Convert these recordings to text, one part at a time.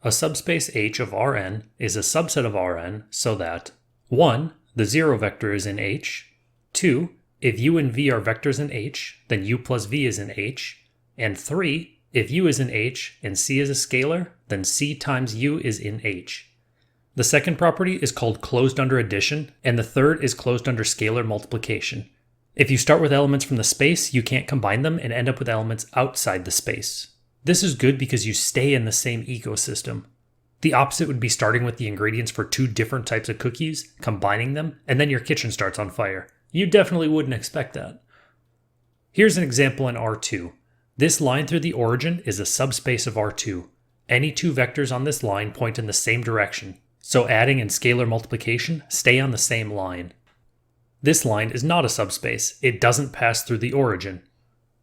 A subspace H of Rn is a subset of Rn so that 1. The 0 vector is in H, 2. If u and v are vectors in H, then u plus v is in H, and 3. If u is in H and c is a scalar, then c times u is in H. The second property is called closed under addition, and the third is closed under scalar multiplication. If you start with elements from the space, you can't combine them and end up with elements outside the space. This is good because you stay in the same ecosystem. The opposite would be starting with the ingredients for two different types of cookies, combining them, and then your kitchen starts on fire. You definitely wouldn't expect that. Here's an example in R2. This line through the origin is a subspace of R2. Any two vectors on this line point in the same direction, so adding and scalar multiplication stay on the same line. This line is not a subspace. It doesn't pass through the origin.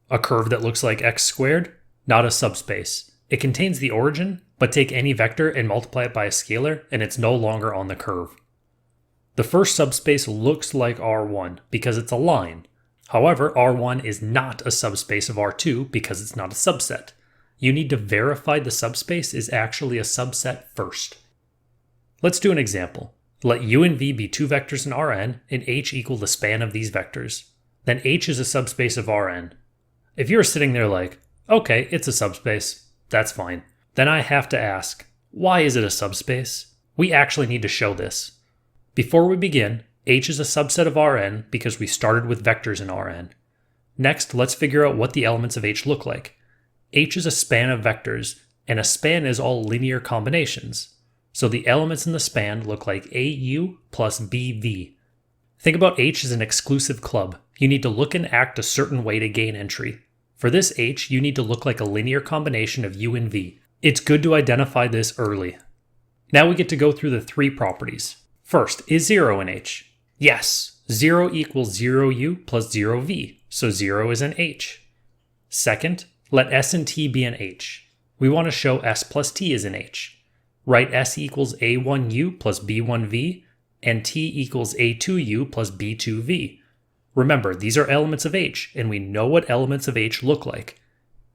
A curve that looks like x squared? Not a subspace. It contains the origin, but take any vector and multiply it by a scalar, and it's no longer on the curve. The first subspace looks like R1 because it's a line. However, R1 is not a subspace of R2 because it's not a subset. You need to verify the subspace is actually a subset first. Let's do an example. Let u and v be two vectors in Rn, and h equal the span of these vectors. Then h is a subspace of Rn. If you're sitting there like, okay, it's a subspace, that's fine. Then I have to ask, why is it a subspace? We actually need to show this. Before we begin, H is a subset of Rn because we started with vectors in Rn. Next, let's figure out what the elements of H look like. H is a span of vectors, and a span is all linear combinations. So the elements in the span look like AU plus BV. Think about H as an exclusive club. You need to look and act a certain way to gain entry. For this H, you need to look like a linear combination of U and V. It's good to identify this early. Now we get to go through the three properties. First, is 0 in H? Yes, 0 equals 0U plus 0V, so 0 is in H. Second, let S and T be in H. We want to show S plus T is in H. Write S equals A1U plus B1V, and T equals A2U plus B2V. Remember, these are elements of H, and we know what elements of H look like.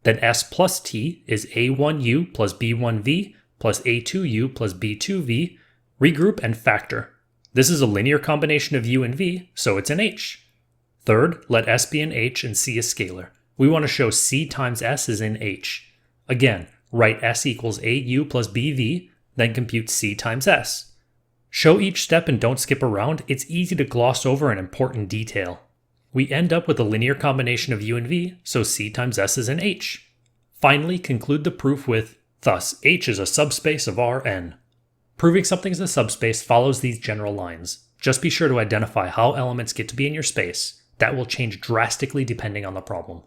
Then S plus T is A1U plus B1V plus A2U plus B2V. Regroup and factor. This is a linear combination of U and V, so it's in H. Third, let S be in H and C a scalar. We want to show C times S is in H. Again, write S equals AU plus BV, then compute C times S. Show each step and don't skip around. It's easy to gloss over an important detail. We end up with a linear combination of U and V, so C times S is in H. Finally, conclude the proof with, thus, H is a subspace of Rn. Proving something is a subspace follows these general lines. Just be sure to identify how elements get to be in your space. That will change drastically depending on the problem.